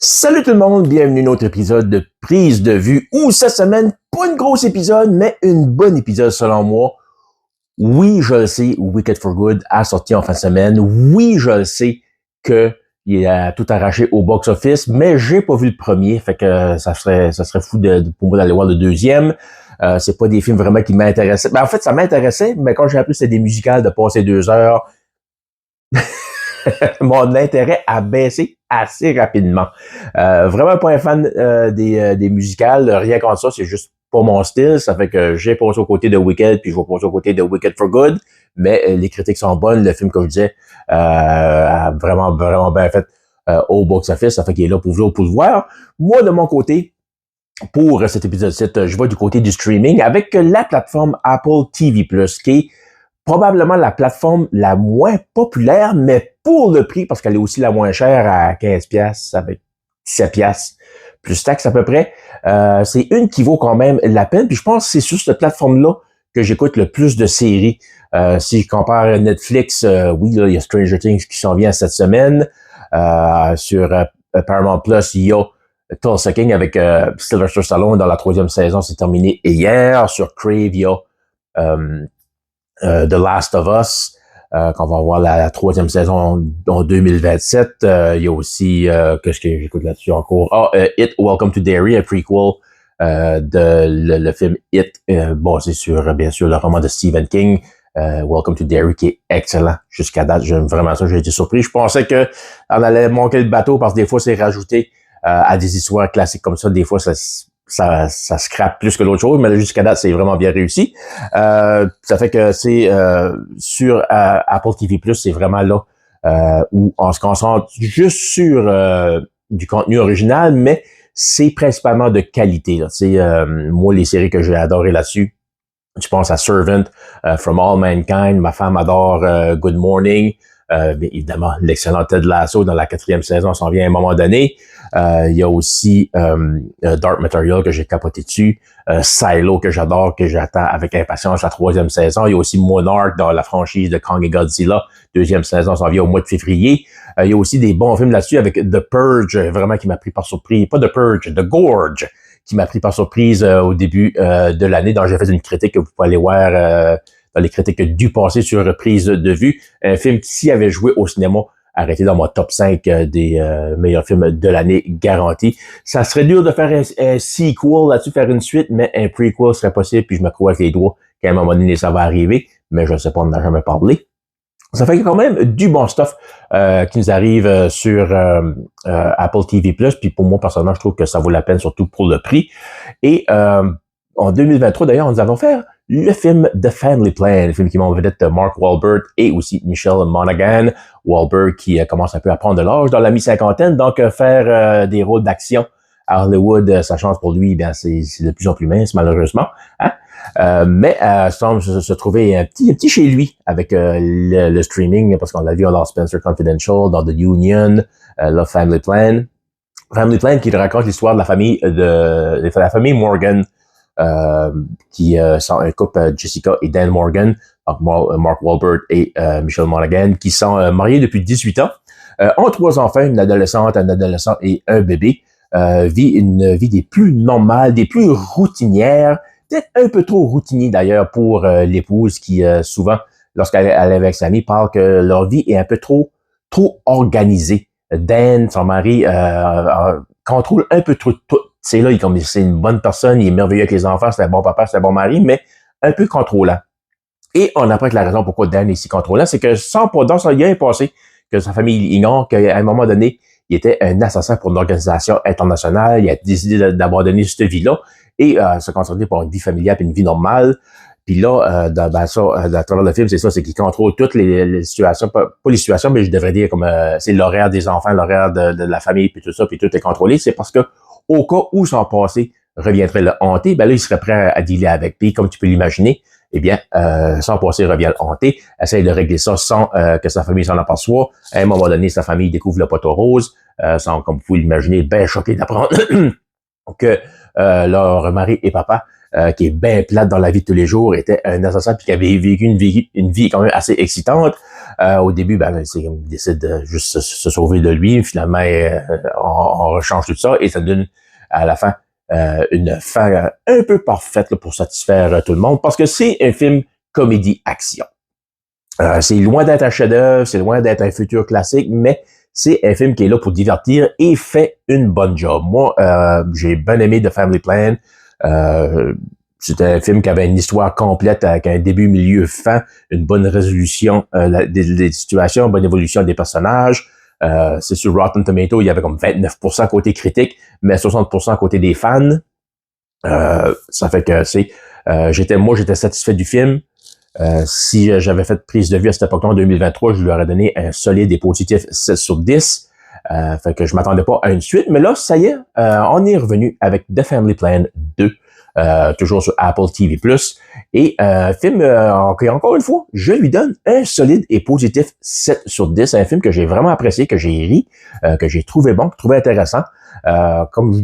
Salut tout le monde, bienvenue à un autre épisode de Prise de vue où cette semaine, pas une grosse épisode, mais une bonne épisode selon moi. Oui, je le sais, Wicked for Good a sorti en fin de semaine. Oui, je le sais que il a tout arraché au box-office, mais j'ai pas vu le premier, fait que ça serait fou pour moi d'aller voir le deuxième. C'est pas des films vraiment qui m'intéressaient. Ben, en fait, ça m'intéressait, mais quand j'ai appris que c'était des musicales de passer 2 heures, mon intérêt a baissé assez rapidement. Vraiment pas un fan des musicales, rien contre ça, c'est juste pas mon style. Ça fait que j'ai passé au côté de Wicked, puis je vais passer au côté de Wicked for Good. Mais les critiques sont bonnes. Le film, comme je disais, a vraiment bien fait au box-office. Ça fait qu'il est là pour vous pour le voir. Moi, de mon côté, pour cet épisode-ci, je vais du côté du streaming avec la plateforme Apple TV+, qui est probablement la plateforme la moins populaire, mais pour le prix, parce qu'elle est aussi la moins chère à 15 pièces avec 17 pièces plus taxes à peu près. C'est une qui vaut quand même la peine. Puis je pense que c'est sur cette plateforme-là que j'écoute le plus de séries. Si je compare Netflix, oui, là, il y a Stranger Things qui s'en vient cette semaine. Sur Paramount Plus, il y a Tulsa King avec Sylvester Stallone dans la 3e saison, c'est terminé hier. Sur Crave, il y a The Last of Us, qu'on va voir la 3e saison en 2027. Il y a aussi, qu'est-ce que j'écoute là-dessus encore? It, Welcome to Derry, un prequel de le film It. Bon, c'est sur, bien sûr, le roman de Stephen King. Welcome to Derry, qui est excellent jusqu'à date. J'aime vraiment ça, j'ai été surpris. Je pensais que on allait manquer le bateau parce que des fois, c'est rajouté à des histoires classiques comme ça. Des fois, ça scrape plus que l'autre chose, mais jusqu'à date, c'est vraiment bien réussi. Ça fait que c'est sur Apple TV+, c'est vraiment là où on se concentre juste sur du contenu original, mais c'est principalement de qualité. Moi, les séries que j'ai adorées là-dessus, je pense à Servant, From All Mankind, ma femme adore Good Morning, évidemment, l'excellent Ted Lasso dans la 4e saison s'en vient à un moment donné. Il y a aussi Dark Material que j'ai capoté dessus, Silo que j'adore, que j'attends avec impatience la 3e saison. Il y a aussi Monarch dans la franchise de Kong et Godzilla, 2e saison s'en vient au mois de février. Il y a aussi des bons films là-dessus avec The Purge, vraiment qui m'a pris par surprise. Pas The Purge, The Gorge, qui m'a pris par surprise au début de l'année, dont j'ai fait une critique que vous pouvez aller voir dans les critiques du passé sur Prise de vue. Un film qui, s'il avait joué au cinéma, aurait été dans mon top 5 des meilleurs films de l'année garanti. Ça serait dur de faire un sequel là-dessus, faire une suite, mais un prequel serait possible, puis je me croise les doigts qu'à un moment donné, ça va arriver, mais je ne sais pas, on n'en a jamais parlé. Ça fait quand même du bon stuff qui nous arrive sur Apple TV+. Puis pour moi, personnellement, je trouve que ça vaut la peine, surtout pour le prix. Et en 2023, d'ailleurs, nous allons faire le film The Family Plan, le film qui m'a en vedette Mark Wahlberg et aussi Michelle Monaghan. Wahlberg qui commence un peu à prendre de l'âge dans la mi-cinquantaine, donc faire des rôles d'action à Hollywood, sa chance pour lui, bien c'est de plus en plus mince, malheureusement. Hein? Mais semble se trouver un petit chez lui avec le streaming, parce qu'on l'a vu dans Spencer Confidential, dans The Union, Love Family Plan. Family Plan qui raconte l'histoire de la famille Morgan, qui sont un couple, Jessica et Dan Morgan, donc Mark Wahlberg et Michelle Monaghan, qui sont mariés depuis 18 ans, ont 3 enfants, une adolescente, un adolescent et un bébé, vit une vie des plus normales, des plus routinières, peut-être un peu trop routinier d'ailleurs pour l'épouse qui souvent, lorsqu'elle est avec sa amie, parle que leur vie est un peu trop organisée. Dan, son mari, contrôle un peu trop tout. C'est là, c'est une bonne personne, il est merveilleux avec les enfants, c'est un bon papa, c'est un bon mari, mais un peu contrôlant. Et on apprend que la raison pourquoi Dan est si contrôlant, c'est que il y a un passé que sa famille ignore, qu'à un moment donné, il était un assassin pour une organisation internationale, il a décidé d'abandonner cette vie-là et se concentrer pour une vie familiale et une vie normale. Puis là, à travers le film, c'est ça, c'est qu'il contrôle toutes les situations, pas les situations, mais je devrais dire comme c'est l'horaire des enfants, l'horaire de la famille, puis tout ça, puis tout est contrôlé. C'est parce que au cas où son passé reviendrait le hanter, ben là, il serait prêt à dealer avec. Puis comme tu peux l'imaginer, eh bien, son passé revient le hanter, essaye de régler ça sans que sa famille s'en aperçoive. À un moment donné, sa famille découvre le poteau rose, sont, comme vous pouvez l'imaginer, bien choqués d'apprendre que leur mari et papa, qui est bien plate dans la vie de tous les jours, était un assassin puis qui avait vécu une vie quand même assez excitante. Au début, ben, il décide de juste se sauver de lui. Finalement, on rechange tout ça et ça donne à la fin une fin un peu parfaite là, pour satisfaire tout le monde parce que c'est un film comédie-action. C'est loin d'être un chef-d'œuvre, c'est loin d'être un futur classique, mais c'est un film qui est là pour divertir et fait une bonne job. Moi, j'ai bien aimé The Family Plan. C'était un film qui avait une histoire complète avec un début, milieu, fin, une bonne résolution des situations, une bonne évolution des personnages. C'est sur Rotten Tomatoes, il y avait comme 29% côté critique, mais 60% côté des fans. Ça fait que j'étais satisfait du film. Si j'avais fait prise de vue à cette époque-là en 2023, je lui aurais donné un solide et positif 7 sur 10. Fait que je m'attendais pas à une suite, mais là, ça y est, on est revenu avec The Family Plan 2, toujours sur Apple TV+. Et film, encore une fois, je lui donne un solide et positif 7 sur 10. C'est un film que j'ai vraiment apprécié, que j'ai ri, que j'ai trouvé bon, que j'ai trouvé intéressant. Comme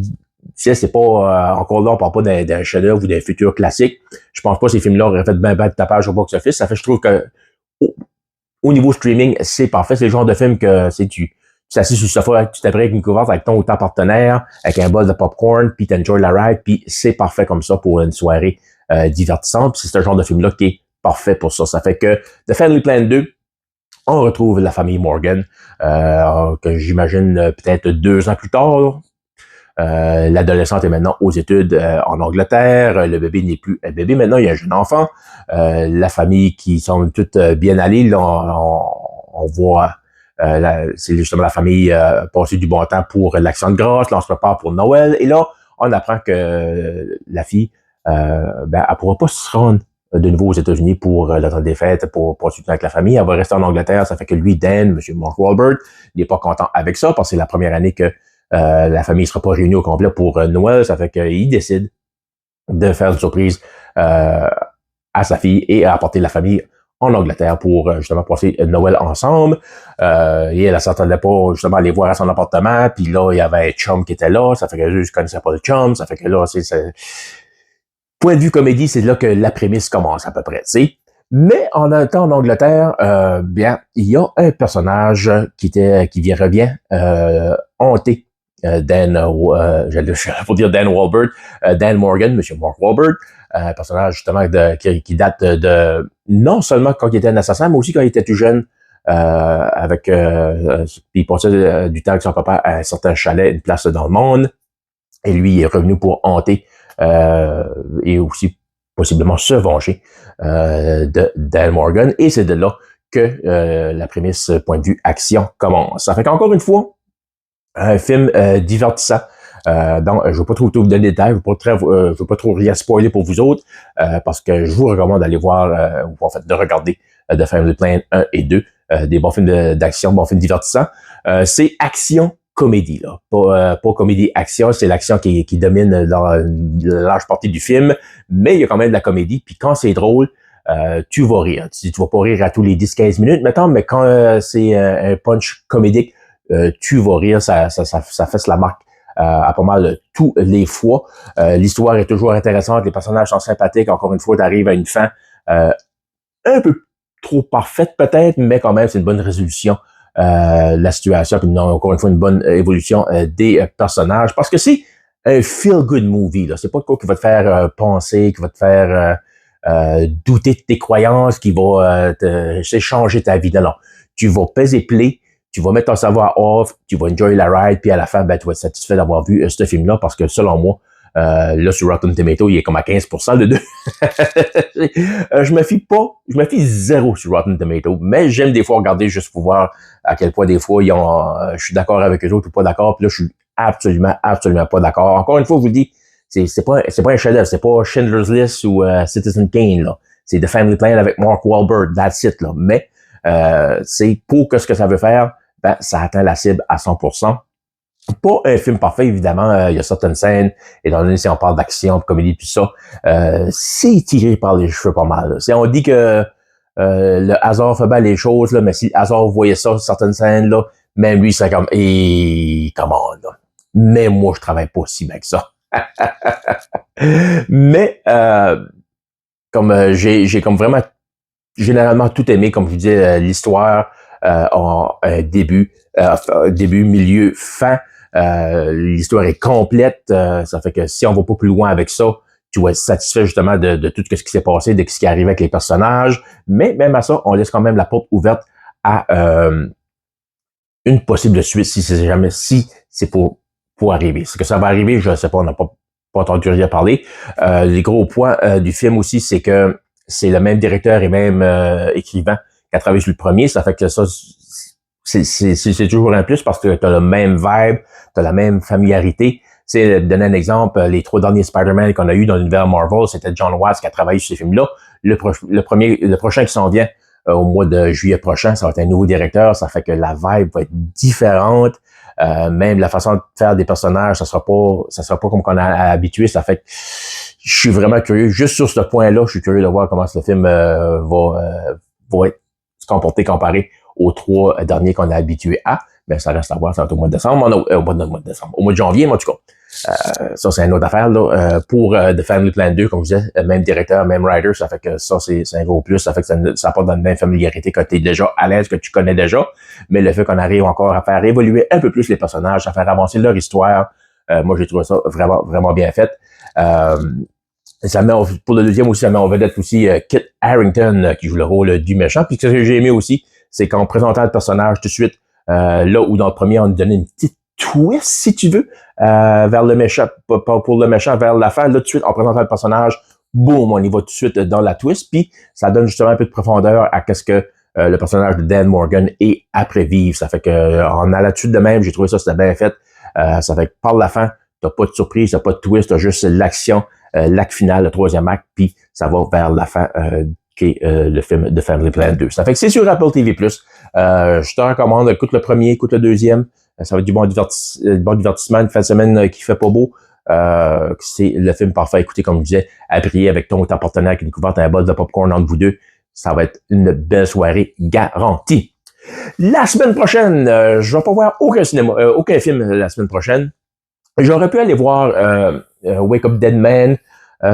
je sais, c'est pas encore là, on parle pas d'un chef-d'œuvre ou d'un futur classique. Je pense pas que ces films-là auraient fait ben de tapage au box-office. Ça fait, je trouve que au niveau streaming, c'est parfait. C'est le genre de film que tu s'assis sur le sofa, tu t'apprêtes avec une couverte avec ton ou ta partenaire, avec un bol de popcorn, puis t'enjoy la ride, puis c'est parfait comme ça pour une soirée divertissante. Puis c'est ce genre de film-là qui est parfait pour ça. Ça fait que The Family Plan 2, on retrouve la famille Morgan, que j'imagine peut-être 2 ans plus tard. L'adolescente est maintenant aux études en Angleterre. Le bébé n'est plus un bébé. Maintenant, il y a un jeune enfant. La famille qui semble toutes bien allées. Là, on voit c'est justement la famille passer du bon temps pour l'Action de grâce. Là, on se prépare pour Noël. Et là, on apprend que la fille, elle pourra pas se rendre de nouveau aux États-Unis pour le temps des fêtes, pour passer du temps avec la famille. Elle va rester en Angleterre. Ça fait que lui, Dan, M. Mark Wahlberg, il n'est pas content avec ça parce que c'est la première année que la famille ne sera pas réunie au complet pour Noël. Ça fait qu'il décide de faire une surprise à sa fille et à apporter la famille en Angleterre pour justement passer Noël ensemble. Et elle ne s'attendait pas justement à aller voir à son appartement. Puis là, il y avait un chum qui était là. Ça fait que je connaissais pas le chum. Ça fait que là, point de vue comédie, c'est là que la prémisse commence à peu près, tu sais. Mais en un temps en Angleterre, bien, il y a un personnage qui revient hanter j'allais pour dire Dan Wahlberg, Dan Morgan, Monsieur Mark Wahlberg, un personnage justement qui date de non seulement quand il était un assassin, mais aussi quand il était tout jeune, puis il passait du temps avec son papa à un certain chalet, une place dans le monde, et lui il est revenu pour hanter et aussi possiblement se venger de Dan Morgan, et c'est de là que la prémisse point de vue action commence. Ça fait qu'encore une fois, un film divertissant. Donc, je ne vais pas trop vous donner des détails, je ne veux pas trop rien spoiler pour vous autres, parce que je vous recommande d'aller voir, ou en fait de regarder The Family Plan 1 et 2, des bons films d'action, bons films divertissants. C'est action comédie, là. Pas comédie-action, c'est l'action qui domine dans la large partie du film, mais il y a quand même de la comédie, puis quand c'est drôle, tu vas rire. Tu vas pas rire à tous les 10-15 minutes, mettons, mais quand c'est un punch comédique, tu vas rire, ça fait la marque à pas mal tous les fois. L'histoire est toujours intéressante, les personnages sont sympathiques. Encore une fois, tu arrives à une fin un peu trop parfaite peut-être, mais quand même, c'est une bonne résolution de la situation. Puis encore une fois, une bonne évolution des personnages. Parce que c'est un feel-good movie. Là. C'est pas quoi qui va te faire penser, qui va te faire douter de tes croyances, qui va changer ta vie. Non. Tu vas peser play, tu vas mettre ton savoir off, tu vas enjoy la ride, puis à la fin, ben, tu vas être satisfait d'avoir vu ce film-là, parce que selon moi, là, sur Rotten Tomatoes, il est comme à 15% de deux. Je me fie zéro sur Rotten Tomatoes, mais j'aime des fois regarder juste pour voir à quel point des fois, je suis d'accord avec eux autres ou pas d'accord, puis là, je suis absolument pas d'accord. Encore une fois, je vous le dis, c'est pas un chef-d'œuvre, c'est pas Schindler's List ou Citizen Kane, là. C'est The Family Plan avec Mark Wahlberg, that's it, là. Mais, c'est pour que ce que ça veut faire, ben, ça atteint la cible à 100%. Pas un film parfait, évidemment. Il y a certaines scènes, étant donné si on parle d'action, de comédie, tout ça, c'est tiré par les cheveux pas mal. On dit que le hasard fait bien les choses, là, mais si le hasard voyait ça, certaines scènes, là, même lui, c'est comme, comment, là. Mais moi, je travaille pas aussi bien que ça. Mais, comme j'ai comme vraiment généralement tout aimé, comme je vous disais, l'histoire a un début, milieu, fin. L'histoire est complète, ça fait que si on va pas plus loin avec ça, tu vas être satisfait justement de tout ce qui s'est passé, de ce qui est arrivé avec les personnages, mais même à ça, on laisse quand même la porte ouverte à une possible suite si c'est pour arriver. Ce que ça va arriver, je ne sais pas, on n'a pas entendu rien parler. Les gros points du film aussi, c'est que c'est le même directeur et même écrivain qui a travaillé sur le premier. Ça fait que ça, c'est toujours un plus parce que tu as le même vibe, tu as la même familiarité. C'est donner un exemple, les 3 derniers Spider-Man qu'on a eu dans l'univers Marvel, c'était John Watts qui a travaillé sur ces films-là. Le prochain qui s'en vient au mois de juillet prochain, ça va être un nouveau directeur, ça fait que la vibe va être différente. Même la façon de faire des personnages, ça sera pas comme qu'on a habitué. Ça fait que je suis vraiment curieux. Juste sur ce point-là, je suis curieux de voir comment ce film va être se comporter comparé aux 3 derniers qu'on a habitués à. Mais ça reste à voir, ça va être au mois de décembre. Au mois de janvier, mais en tout cas. Ça, c'est une autre affaire. Là. Pour The Family Plan 2, comme je disais, même directeur, même writer, ça fait que ça, c'est un gros plus. Ça fait que ça apporte dans une même familiarité que tu es déjà à l'aise, que tu connais déjà. Mais le fait qu'on arrive encore à faire évoluer un peu plus les personnages, à faire avancer leur histoire, moi, j'ai trouvé ça vraiment, vraiment bien fait. Ça met, pour le deuxième aussi, ça met en vedette aussi Kit Harington qui joue le rôle du méchant. Puis ce que j'ai aimé aussi, c'est qu'en présentant le personnage tout de suite, là où dans le premier, on nous donnait une petite twist, si tu veux, vers le méchant, pas pour le méchant, vers la fin, là, tout de suite, en présentant le personnage, boum, on y va tout de suite dans la twist, puis ça donne justement un peu de profondeur à qu'est-ce que le personnage de Dan Morgan est après vivre. Ça fait que, en attitude de même, j'ai trouvé ça, c'était bien fait. Ça fait que par la fin, t'as pas de surprise, t'as pas de twist, t'as juste l'action, l'acte final, le 3e acte, puis ça va vers la fin, qui est le film de Family Plan 2. Ça fait que c'est sur Apple TV+. Je te recommande, écoute le premier, écoute le deuxième. Ça va être du bon divertissement, une fin de semaine qui fait pas beau. C'est le film parfait à écouter, comme je disais, à prier avec ton ou ta partenaire qui découvre un bol de popcorn entre vous deux. Ça va être une belle soirée garantie. La semaine prochaine, je vais pas voir aucun film la semaine prochaine. J'aurais pu aller voir Wake Up Dead Man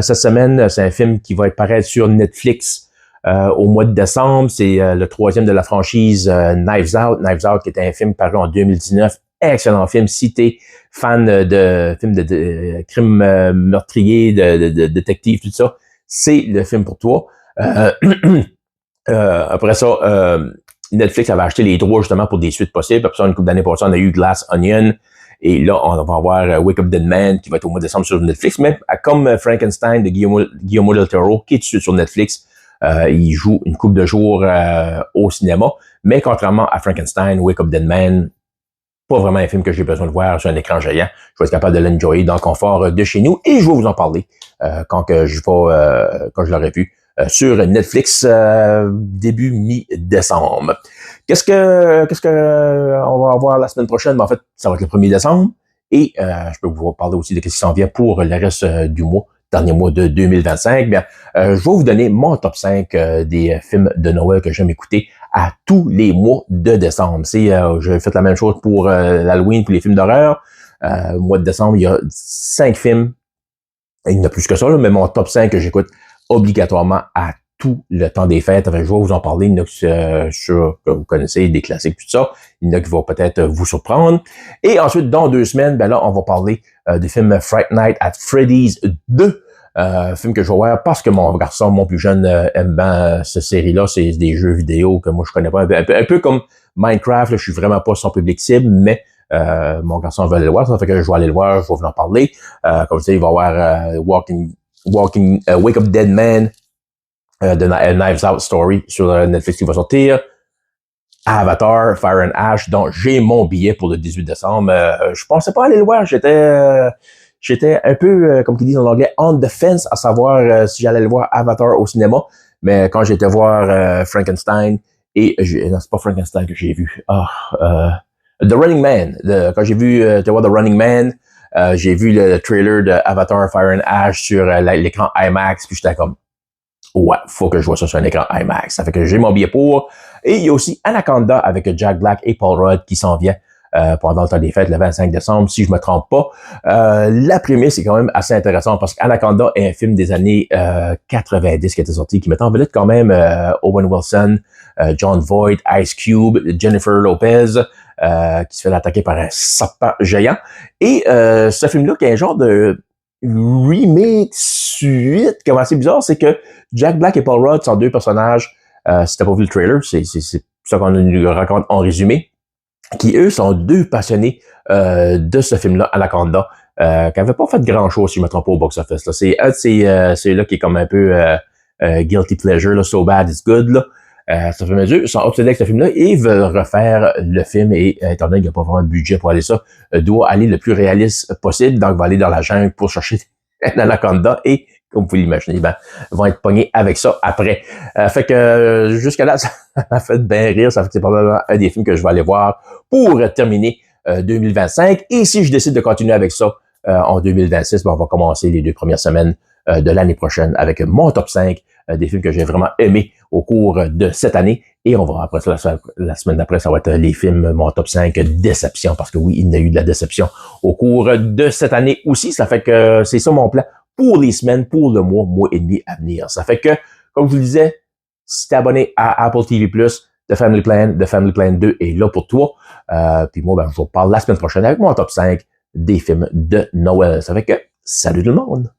cette semaine. C'est un film qui va être paraître sur Netflix au mois de décembre. C'est le 3e de la franchise Knives Out. Knives Out qui est un film paru en 2019. Excellent film. Si t'es fan de films de crimes meurtriers, de détectives, tout ça, c'est le film pour toi. Après ça, Netflix avait acheté les droits justement pour des suites possibles. Après ça, une couple d'années passées, on a eu Glass Onion. Et là, on va avoir Wake Up Dead Man qui va être au mois de décembre sur Netflix. Mais comme Frankenstein de Guillermo del Toro, qui est tout de suite sur Netflix, il joue une couple de jours au cinéma. Mais contrairement à Frankenstein, Wake Up Dead Man, pas vraiment un film que j'ai besoin de voir sur un écran géant. Je vais être capable de l'enjoyer dans le confort de chez nous. Et je vais vous en parler quand je l'aurai vu sur Netflix début mi-décembre. Qu'est-ce que on va avoir la semaine prochaine? Ben, en fait, ça va être le 1er décembre. Et je peux vous parler aussi de ce qui s'en vient pour le reste du mois, dernier mois de 2025. Bien, je vais vous donner mon top 5 des films de Noël que j'aime écouter à tous les mois de décembre. J'ai fait la même chose pour l'Halloween, pour les films d'horreur. Au mois de décembre, il y a 5 films. Il y en a plus que ça, là, mais mon top 5 que j'écoute obligatoirement à tout le temps des fêtes. Enfin, je vais vous en parler. Il y en a que vous connaissez, des classiques, tout ça. Il y en a qui vont peut-être vous surprendre. Et ensuite, dans 2 semaines, ben là, on va parler du film Fright Night at Freddy's 2. Film que je vais voir parce que mon garçon, mon plus jeune, aime bien cette série-là. C'est des jeux vidéo que moi, je connais pas. Un peu comme Minecraft, là, je suis vraiment pas son public cible, mais mon garçon veut aller le voir. Ça fait que je vais aller le voir, je vais vous en parler. Comme je disais, il va y avoir Wake Up Dead Man, de Knives Out Story sur Netflix qui va sortir. Avatar, Fire and Ash, donc j'ai mon billet pour le 18 décembre. Je pensais pas aller le voir, j'étais un peu, comme ils disent en anglais, on the fence, à savoir si j'allais le voir Avatar au cinéma. Mais quand j'étais voir Frankenstein, non, c'est pas Frankenstein que j'ai vu. The Running Man. Quand j'ai vu The Running Man, j'ai vu le trailer de Avatar, Fire and Ash sur l'écran IMAX, puis j'étais comme, ouais, faut que je vois ça sur un écran IMAX. Ça fait que j'ai mon billet pour. Et il y a aussi Anaconda avec Jack Black et Paul Rudd qui s'en vient pendant le temps des fêtes, le 25 décembre, si je me trompe pas. La prémisse est quand même assez intéressante parce qu'Anaconda est un film des années 90 qui était sorti, qui met en vedette quand même Owen Wilson, John Voight, Ice Cube, Jennifer Lopez, qui se fait attaquer par un serpent géant. Et ce film-là, qui est un genre de remake suite, comme assez bizarre, c'est que Jack Black et Paul Rudd sont deux personnages, si t'as pas vu le trailer, c'est ça qu'on nous raconte en résumé, qui eux sont deux passionnés de ce film-là, Anaconda, qui n'avait pas fait grand-chose, si je me trompe pas, au box-office. Là. C'est un de ces là qui est comme un peu guilty pleasure, là, so bad it's good. Là. Ça fait mesure, sont obsédés avec ce film-là et veulent refaire le film et étant donné qu'il n'y a pas vraiment de budget pour aller ça, doit aller le plus réaliste possible, donc va aller dans la jungle pour chercher un anaconda et, comme vous pouvez l'imaginer, ben, vont être pognés avec ça après. Fait que jusqu'à là, ça m'a fait bien rire, ça fait que c'est probablement un des films que je vais aller voir pour terminer 2025. Et si je décide de continuer avec ça en 2026, ben, on va commencer les 2 premières semaines de l'année prochaine avec mon top 5 des films que j'ai vraiment aimés au cours de cette année. Et on va, après ça, la semaine d'après, ça va être les films, mon top 5 déception, parce que oui, il y a eu de la déception au cours de cette année aussi. Ça fait que c'est ça mon plan pour les semaines, pour le mois et demi à venir. Ça fait que, comme je vous le disais, si t'es abonné à Apple TV+, The Family Plan 2 est là pour toi. Puis moi, ben, je vous parle la semaine prochaine avec mon top 5 des films de Noël. Ça fait que, salut tout le monde!